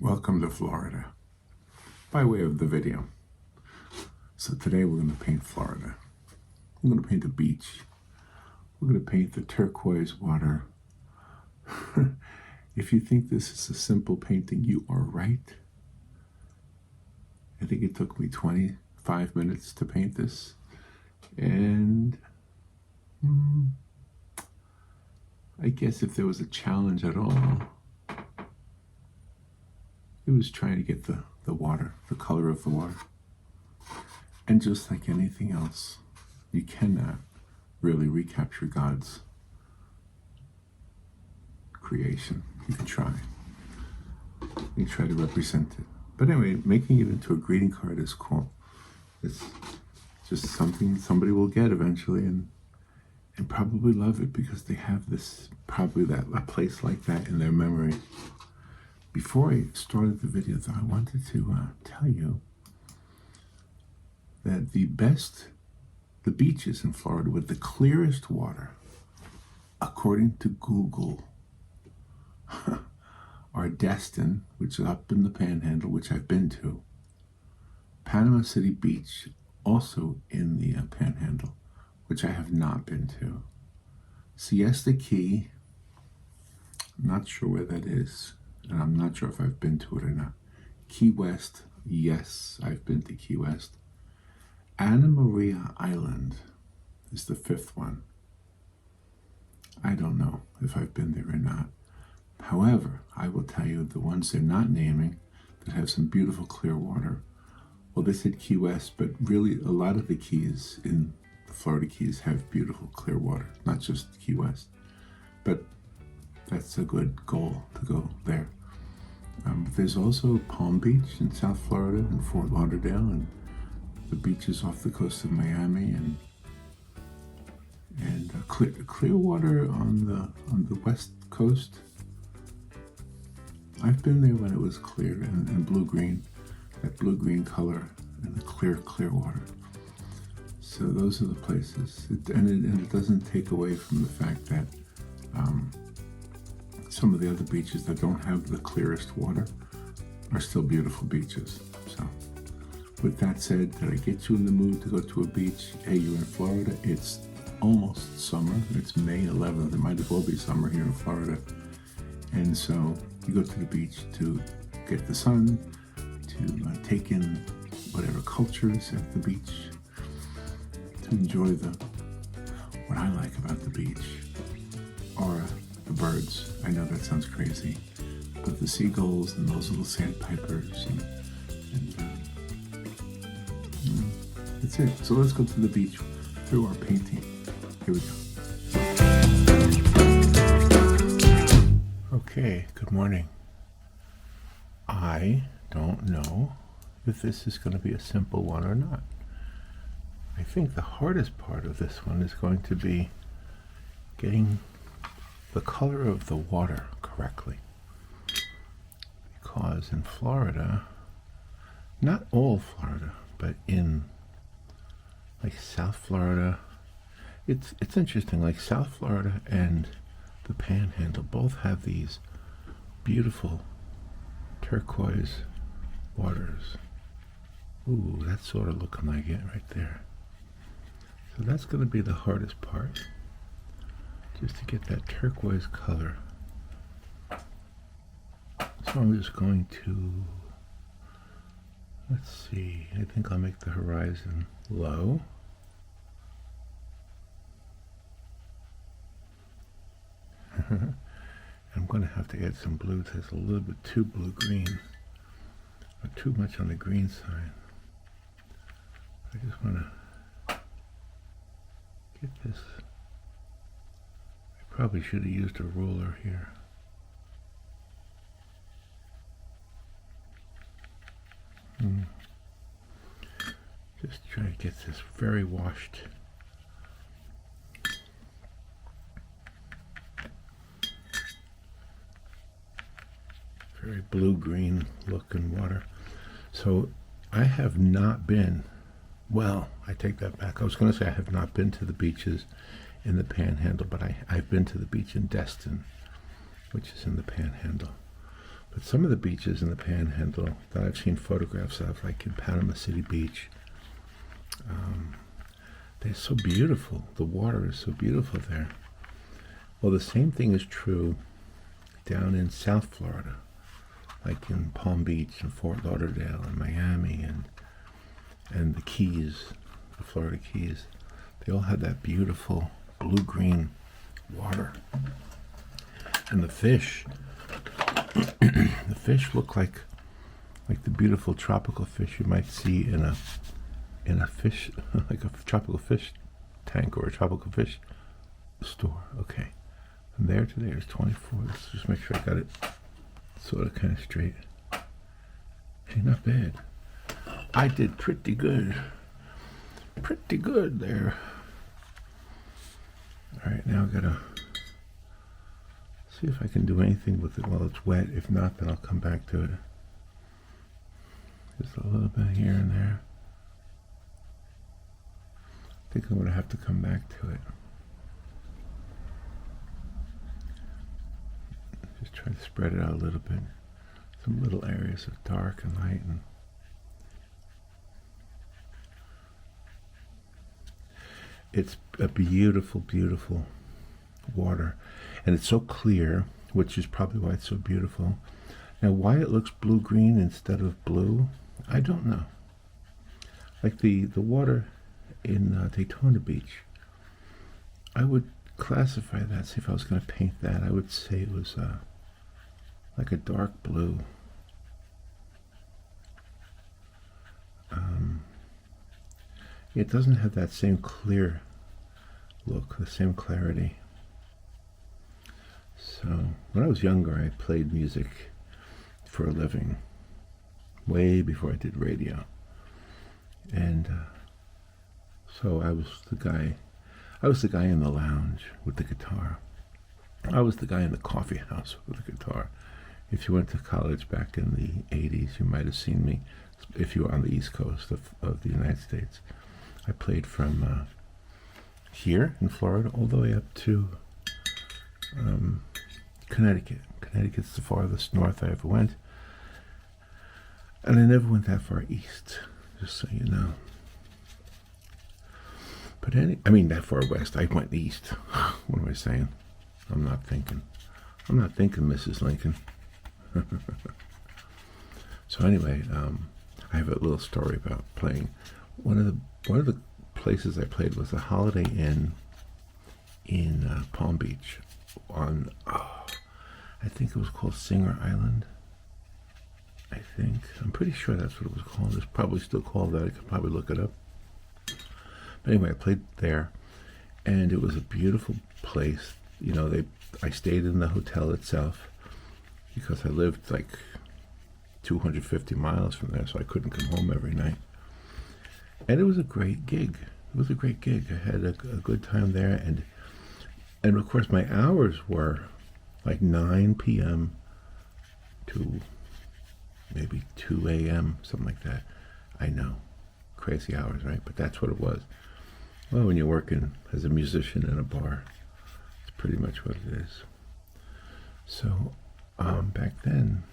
Welcome to Florida, by way of the video. So today we're going to paint Florida. We're going to paint the beach. We're going to paint the turquoise water. If you think this is a simple painting, you are right. I think it took me 25 minutes to paint this. And I guess if there was a challenge at all, it was trying to get the water, the color of the water. And just like anything else, you cannot really recapture God's creation. You can try. You try to represent it. But anyway, making it into a greeting card is cool. It's just something somebody will get eventually and probably love it because they have this, probably a place like that in their memory. Before I started the video, though, I wanted to tell you that the beaches in Florida with the clearest water, according to Google, are Destin, which is up in the Panhandle, which I've been to, Panama City Beach, also in the Panhandle, which I have not been to, Siesta Key, I'm not sure where that is, and I'm not sure if I've been to it or not. Key West, yes, I've been to Key West. Anna Maria Island is the fifth one. I don't know if I've been there or not. However, I will tell you the ones they're not naming that have some beautiful clear water. Well, they said Key West, but really a lot of the keys in the Florida Keys have beautiful clear water, not just Key West. But that's a good goal to go there. But there's also Palm Beach in South Florida and Fort Lauderdale, and the beaches off the coast of Miami, and clear water on the west coast. I've been there when it was clear and blue-green, that blue-green color and the clear water. So those are the places, and it doesn't take away from the fact that some of the other beaches that don't have the clearest water are still beautiful beaches. So with that said, did I get you in the mood to go to a beach? Hey, you're in Florida. It's almost summer. It's May 11th. It might as well be summer here in Florida. And so you go to the beach to get the sun, to take in whatever culture is at the beach, to enjoy what I like about the beach, or the birds. I know that sounds crazy, but the seagulls and those little sandpipers and that's it. So let's go to the beach through our painting. Here we go. Okay, good morning. I don't know if this is going to be a simple one or not. I think the hardest part of this one is going to be getting the color of the water correctly. Because in Florida, not all Florida, but in like South Florida, it's interesting, like South Florida and the Panhandle both have these beautiful turquoise waters. Ooh, that's sort of looking like it right there. So that's going to be the hardest part, just to get that turquoise color. So I'm just going to, let's see, I think I'll make the horizon low. I'm going to have to add some blue. There's a little bit too blue-green, or too much on the green side. I just want to get this. I probably should have used a ruler here. Just try to get this very washed. Very blue-green looking water. So I have not been, well, I take that back. I was going to say I have not been to the beaches in the Panhandle, but I've been to the beach in Destin, which is in the Panhandle. But some of the beaches in the Panhandle that I've seen photographs of, like in Panama City Beach, they're so beautiful. The water is so beautiful there. Well, the same thing is true down in South Florida, like in Palm Beach and Fort Lauderdale and Miami and the Keys, the Florida Keys. They all have that beautiful blue-green water. And the fish, the fish look like the beautiful tropical fish you might see in a fish, like a tropical fish tank or a tropical fish store. Okay, from there to there is 24. Let's just make sure I got it sort of kind of straight. Hey, not bad. I did pretty good. Pretty good there. All right, now I gotta see if I can do anything with it while it's wet. If not, then I'll come back to it. Just a little bit here and there. I think I'm gonna have to come back to it. Just try to spread it out a little bit. Some little areas of dark and light. And it's a beautiful, beautiful water. And it's so clear, which is probably why it's so beautiful. Now, why it looks blue-green instead of blue, I don't know. Like the water in Daytona Beach, I would classify that, see if I was going to paint that, I would say it was like a dark blue. It doesn't have that same clear look, the same clarity. So, when I was younger, I played music for a living, way before I did radio. And so I was the guy in the lounge with the guitar. I was the guy in the coffee house with the guitar. If you went to college back in the 80s, you might have seen me, if you were on the East Coast of the United States. I played from here in Florida all the way up to Connecticut. Connecticut's the farthest north I ever went. And I never went that far east, just so you know. But that far west. I went east. What am I saying? I'm not thinking, Mrs. Lincoln. So anyway, I have a little story about playing. One of the places I played was a Holiday Inn in Palm Beach on, I think it was called Singer Island. I'm pretty sure that's what it was called. It's probably still called that. I could probably look it up. But anyway, I played there, and it was a beautiful place. You know, I stayed in the hotel itself because I lived like 250 miles from there, so I couldn't come home every night. And it was a great gig. I had a good time there, and of course my hours were like 9 p.m. to maybe 2 a.m., something like that. I know, crazy hours, right? But that's what it was. Well, when you're working as a musician in a bar, it's pretty much what it is. So back then,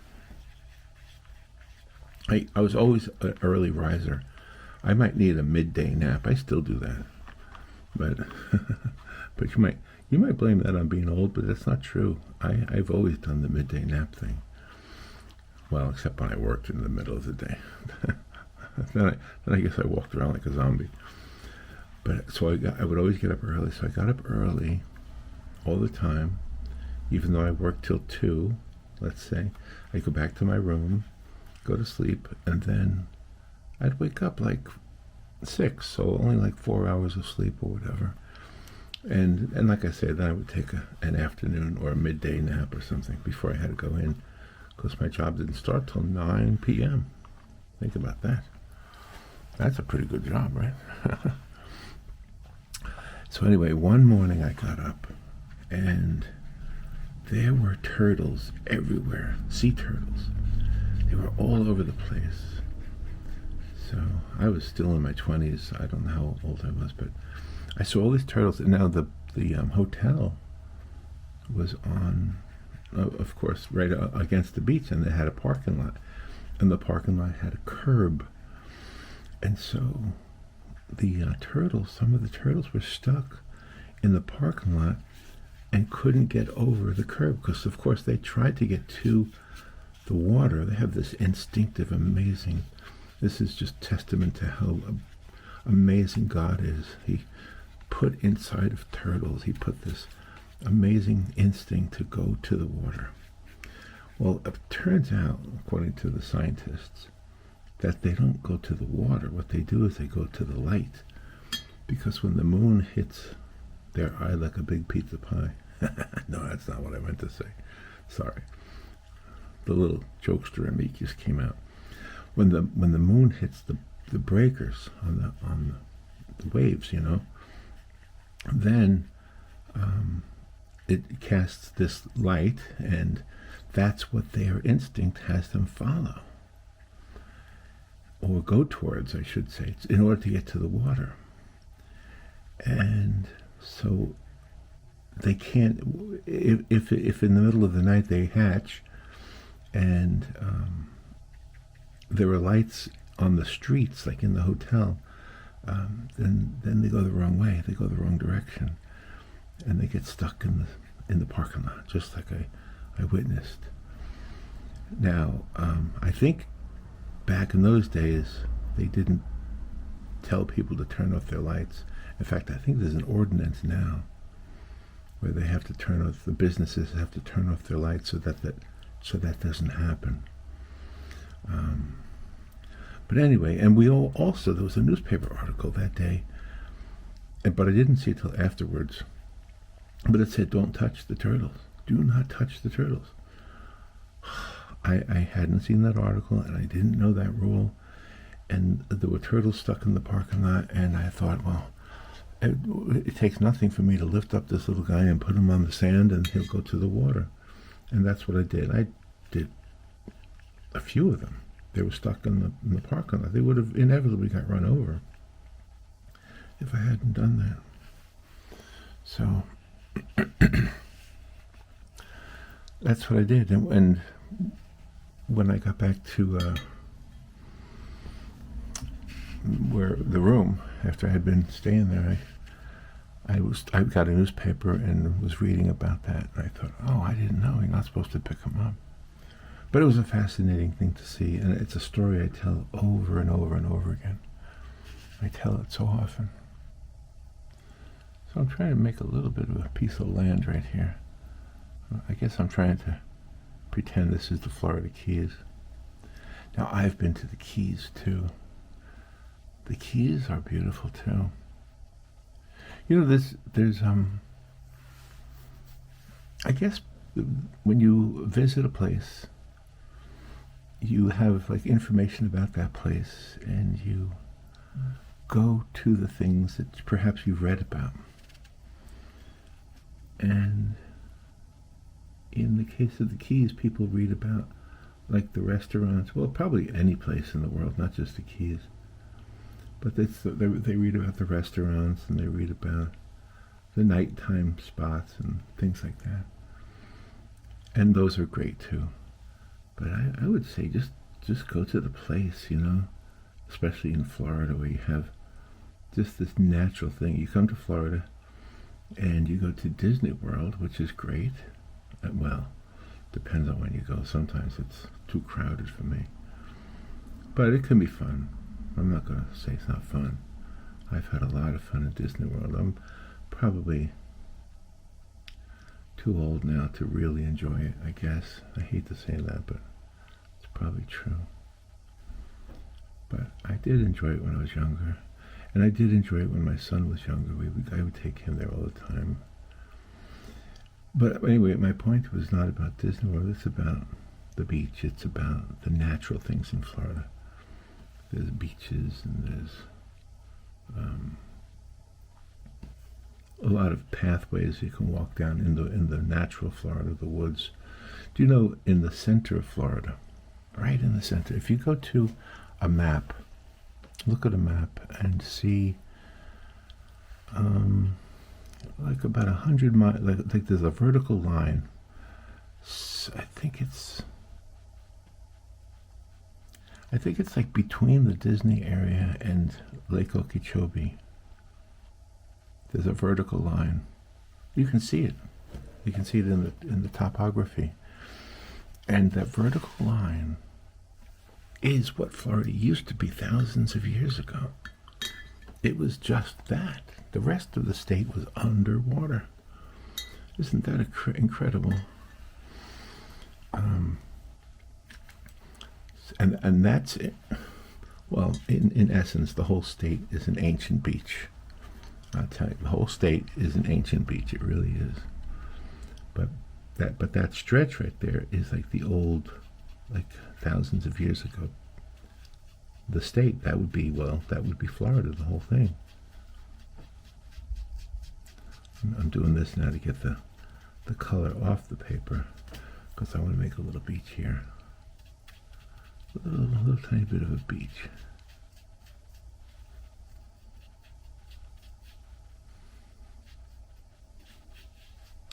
I was always an early riser. I might need a midday nap. I still do that, but but you might blame that on being old, but that's not true. I've always done the midday nap thing. Well, except when I worked in the middle of the day. then I guess I walked around like a zombie. But so I would always get up early. So I got up early all the time, even though I worked till 2. Let's say I'd go back to my room, go to sleep, and then I'd wake up like 6, so only like 4 hours of sleep or whatever. And like I said, then I would take an afternoon or a midday nap or something before I had to go in, because my job didn't start till 9 p.m. Think about that. That's a pretty good job, right? So anyway, one morning I got up, and there were turtles everywhere, sea turtles. They were all over the place. So I was still in my 20s. I don't know how old I was, but I saw all these turtles. And now the hotel was on of course, right against the beach, and they had a parking lot, and the parking lot had a curb, and so the turtles, some of the turtles were stuck in the parking lot and couldn't get over the curb because, of course, they tried to get to the water. They have this instinctive, amazing. This is just testament to how amazing God is. He put inside of turtles, he put this amazing instinct to go to the water. Well, it turns out, according to the scientists, that they don't go to the water. What they do is they go to the light, because when the moon hits their eye like a big pizza pie. No, that's not what I meant to say. Sorry. The little jokester in me just came out. When the moon hits the breakers on the waves, you know, then it casts this light, and that's what their instinct has them follow, or go towards, I should say, in order to get to the water. And so they can't, if in the middle of the night they hatch and there are lights on the streets, like in the hotel, then they go the wrong way. They go the wrong direction, and they get stuck in the parking lot, just like I witnessed. Now, I think back in those days, they didn't tell people to turn off their lights. In fact, I think there's an ordinance now where they have to turn off, the businesses have to turn off their lights so that doesn't happen. But anyway, and we also, there was a newspaper article that day, but I didn't see it till afterwards, but it said, don't touch the turtles. Do not touch the turtles. I hadn't seen that article, and I didn't know that rule, and there were turtles stuck in the parking lot, and I thought, well, it takes nothing for me to lift up this little guy and put him on the sand, and he'll go to the water. And that's what I did. I did a few of them. They were stuck in the parking lot. They would have inevitably got run over if I hadn't done that. So that's what I did. And when I got back to where the room, after I had been staying there, I got a newspaper and was reading about that, and I thought, oh, I didn't know, you're not supposed to pick them up. But it was a fascinating thing to see, and it's a story I tell over and over and over again. I tell it so often. So I'm trying to make a little bit of a piece of land right here. I guess I'm trying to pretend this is the Florida Keys. Now, I've been to the Keys too. The Keys are beautiful too. You know, there's I guess when you visit a place, you have like information about that place, and you go to the things that perhaps you've read about. And in the case of the Keys, people read about like the restaurants, well, probably any place in the world, not just the Keys. But they read about the restaurants, and they read about the nighttime spots and things like that. And those are great too. But I would say just go to the place, you know, especially in Florida, where you have just this natural thing. You come to Florida and you go to Disney World, which is great. Well, depends on when you go. Sometimes it's too crowded for me. But it can be fun. I'm not going to say it's not fun. I've had a lot of fun at Disney World. I'm probably too old now to really enjoy it, I guess. I hate to say that, but it's probably true. But I did enjoy it when I was younger. And I did enjoy it when my son was younger. I would take him there all the time. But anyway, my point was not about Disney World. It's about the beach. It's about the natural things in Florida. There's beaches, and there's a lot of pathways you can walk down in the natural Florida, the woods. Do you know, in the center of Florida, right in the center, if you go to a map, look at a map and see like about 100 miles, like there's a vertical line I think it's like between the Disney area and Lake Okeechobee. There's a vertical line. You can see it. You can see it in the topography. And that vertical line is what Florida used to be thousands of years ago. It was just that. The rest of the state was underwater. Isn't that incredible? And that's it. Well, in essence, the whole state is an ancient beach. I'll tell you, the whole state is an ancient beach. It really is. But that stretch right there is like the old, like thousands of years ago. The state, that would be Florida, the whole thing. I'm doing this now to get the color off the paper because I want to make a little beach here. A little tiny bit of a beach.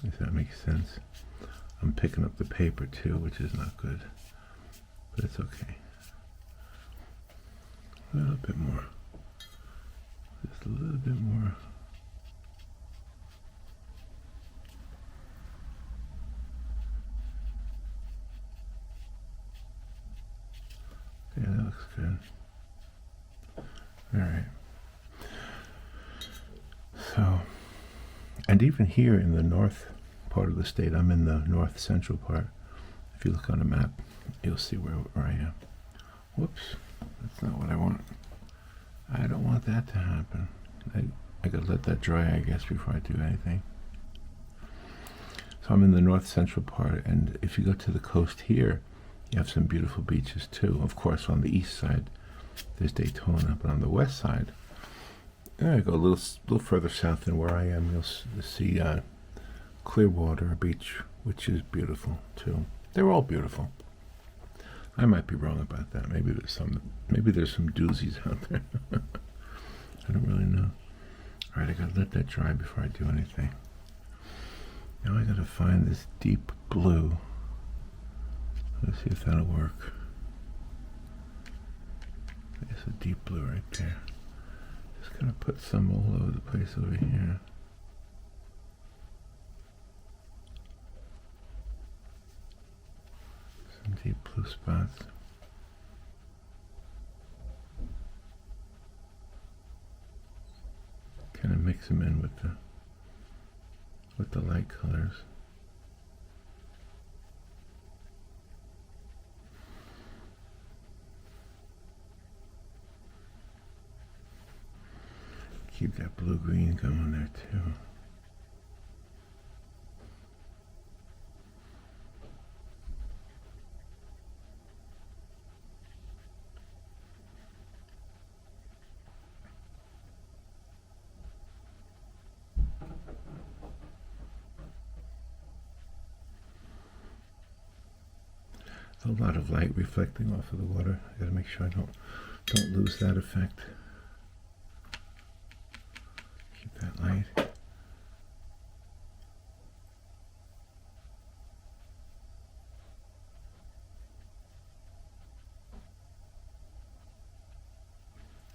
If that makes sense. I'm picking up the paper too, which is not good, but it's okay. A little bit more. Just a little bit more. Yeah, that looks good. All right. So, and even here in the north part of the state, I'm in the north central part. If you look on a map, you'll see where I am. Whoops, that's not what I want. I don't want that to happen. I gotta let that dry, I guess, before I do anything. So I'm in the north central part, and if you go to the coast here, you have some beautiful beaches too. Of course, on the east side, there's Daytona, but on the west side, I go a little further south than where I am. You'll see Clearwater Beach, which is beautiful too. They're all beautiful. I might be wrong about that. Maybe there's some doozies out there. I don't really know. All right, I gotta let that dry before I do anything. Now I gotta find this deep blue. Let's see if that'll work. There's a deep blue right there. Just gonna put some all over the place over here. Some deep blue spots. Kind of mix them in with the light colors. Keep that blue-green going there too. A lot of light reflecting off of the water. I gotta make sure I don't lose that effect. Keep that light.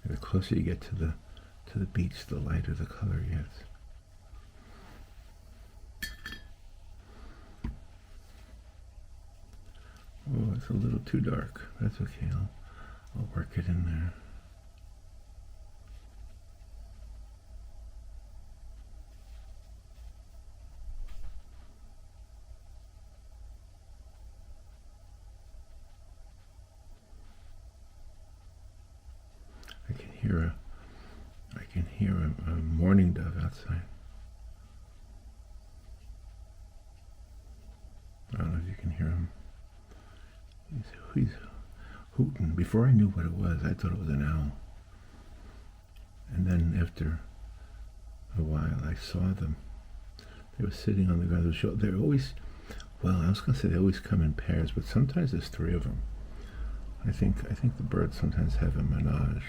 And the closer you get to the beach, the lighter the color gets. Oh, it's a little too dark. That's okay. I'll work it in there. I can hear a mourning dove outside. I don't know if you can hear him. He's hooting. Before I knew what it was, I thought it was an owl. And then after a while, I saw them. They were sitting on the ground. They're always, well, I was going to say they always come in pairs, but sometimes there's three of them. I think the birds sometimes have a menage.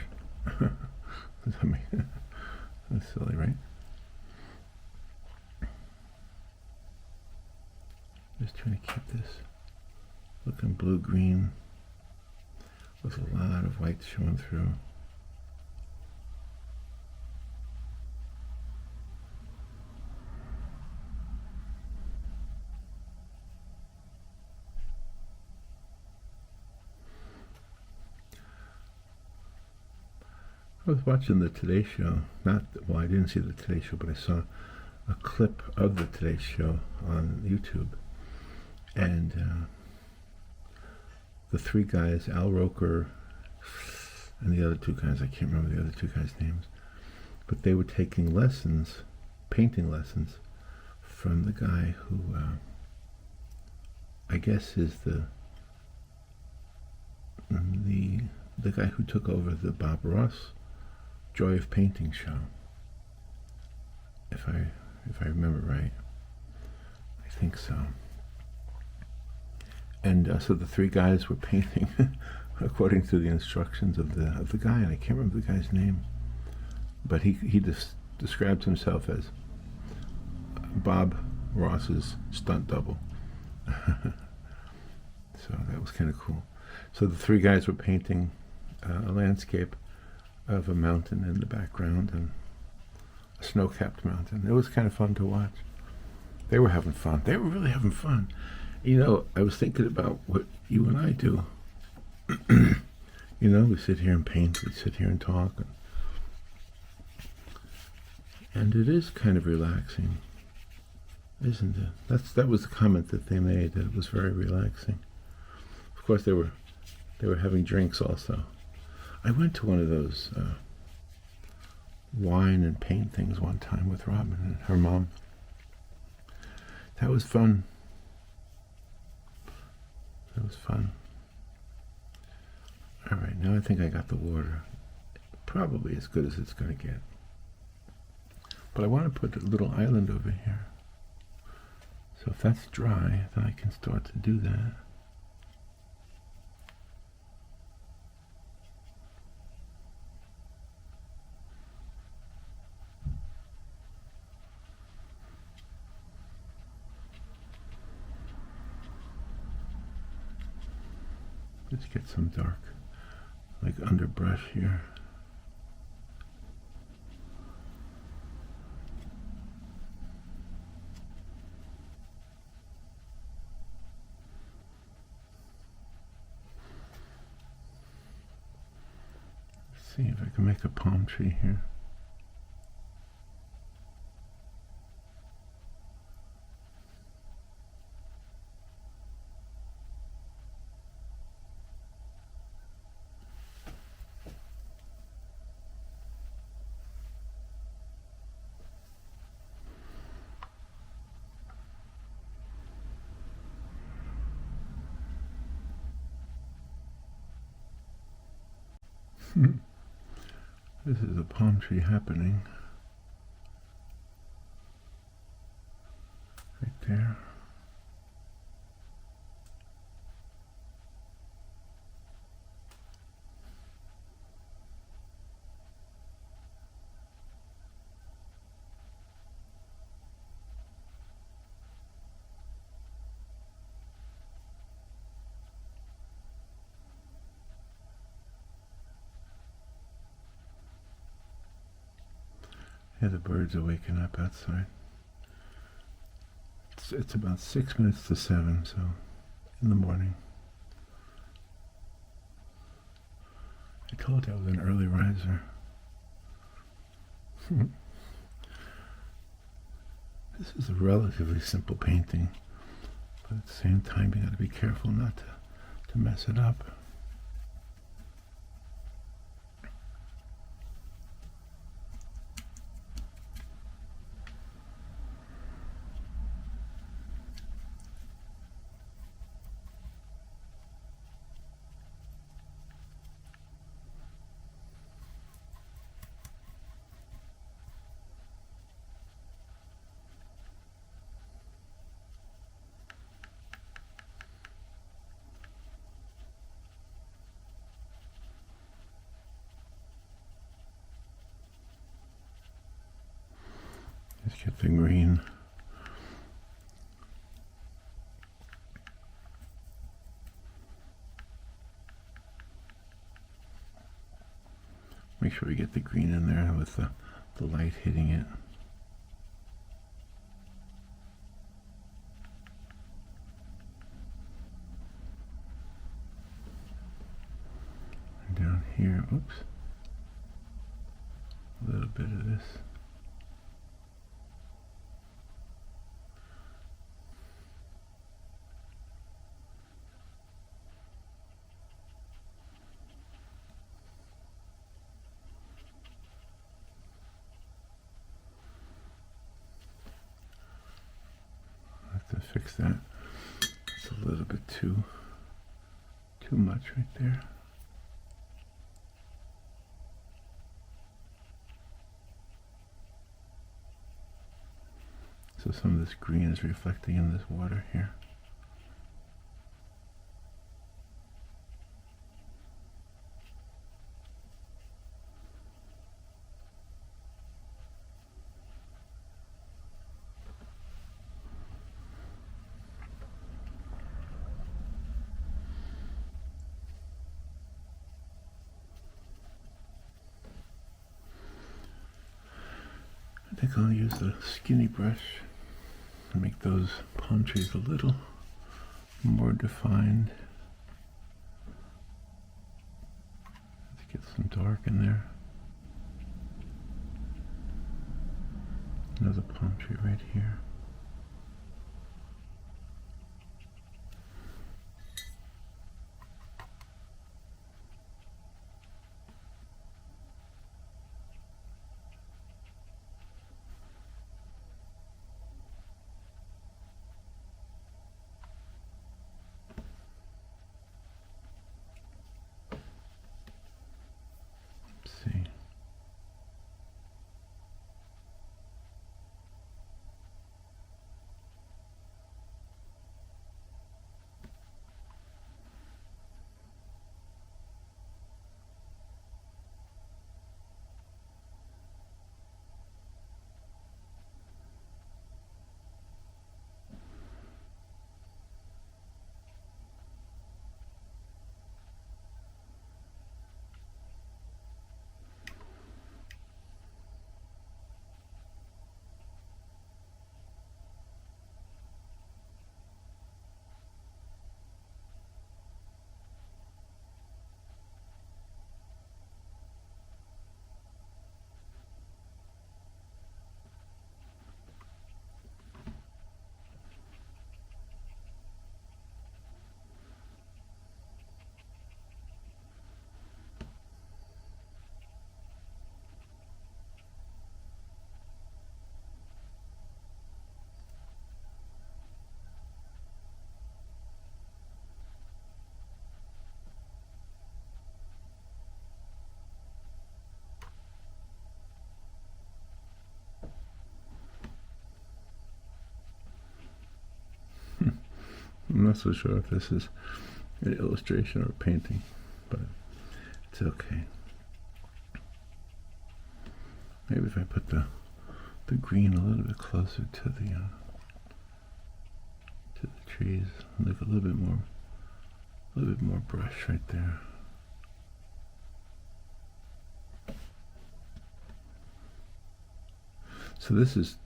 That's silly, right? Just trying to keep this looking blue-green with a lot of white showing through. I was watching the Today Show. Well, I didn't see the Today Show, but I saw a clip of the Today Show on YouTube. And the three guys, Al Roker and the other two guys, I can't remember the other two guys' names, but they were taking lessons, painting lessons, from the guy who I guess is the guy who took over the Bob Ross Joy of Painting show, if I remember right. I think so. And so the three guys were painting according to the instructions of the guy, and I can't remember the guy's name, but he described himself as Bob Ross's stunt double. So that was kind of cool. So the three guys were painting a landscape of a mountain in the background and a snow-capped mountain. It was kind of fun to watch. They were having fun. They were really having fun. You know, I was thinking about what you and I do. You know, we sit here and paint, we sit here and talk. And it is kind of relaxing, isn't it? That was the comment that they made, that it was very relaxing. Of course, they were having drinks also. I went to one of those wine and paint things one time with Robin and her mom. That was fun. That was fun. All right, now I think I got the water. Probably as good as it's going to get. But I want to put a little island over here. So if that's dry, then I can start to do that. Let's get some dark, like underbrush here. Let's see if I can make a palm tree here. This is a palm tree happening. Right there. Yeah, the birds are waking up outside. It's about 6 minutes to 7, so in the morning. I told you I was an early riser. This is a relatively simple painting, but at the same time you got to be careful not to mess it up. Let's get the green. Make sure we get the green in there with the light hitting it. And down here, oops, a little bit of this. To fix that, it's a little bit too much right there. So some of this green is reflecting in this water here. I think I'll use a skinny brush to make those palm trees a little more defined. Let's get some dark in there. Another palm tree right here. See. I'm not so sure if this is an illustration or a painting, but it's okay. Maybe if I put the green a little bit closer to the trees, look a little bit more brush right there. So this is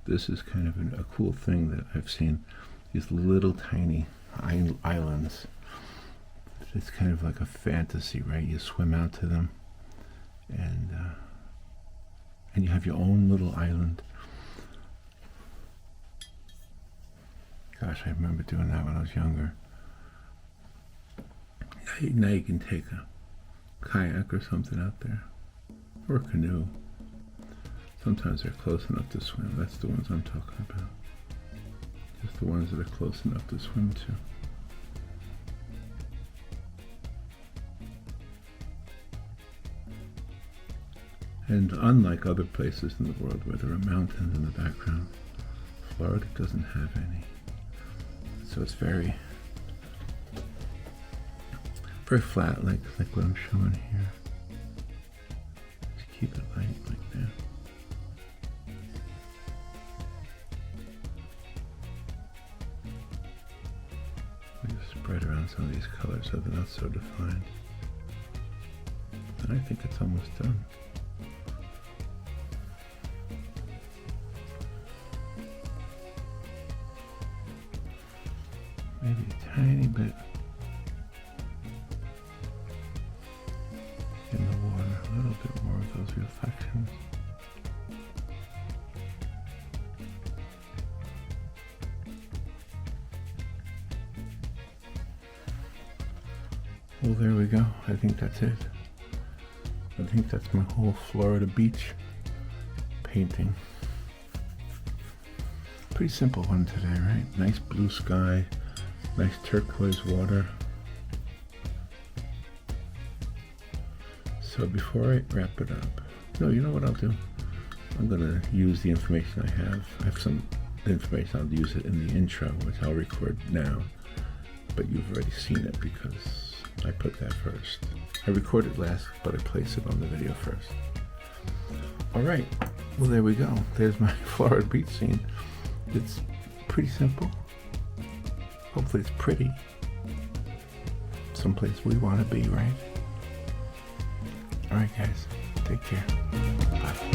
kind of a cool thing that I've seen. These little tiny islands. It's kind of like a fantasy, right? You swim out to them, and you have your own little island. Gosh, I remember doing that when I was younger. Now you can take a kayak or something out there, or a canoe. Sometimes they're close enough to swim. That's the ones I'm talking about. Just the ones that are close enough to swim to. And unlike other places in the world where there are mountains in the background, Florida doesn't have any. So it's very flat, like what I'm showing here. Just keep it light like that. Spread around some of these colors so they're not so defined. And I think it's almost done. Maybe a tiny bit in the water, a little bit more of those reflections. Well, there we go. I think that's it. I think that's my whole Florida beach painting. Pretty simple one today, right? Nice blue sky, nice turquoise water. So before I wrap it up, no, you know what I'll do? I'm gonna use the information I have. I have some information, I'll use it in the intro, which I'll record now, but you've already seen it because I put that first. I recorded last, but I placed it on the video first. All right, well, there we go. There's my Florida beach scene. It's pretty simple. Hopefully it's pretty. Someplace we want to be, right? All right, guys, take care. Bye.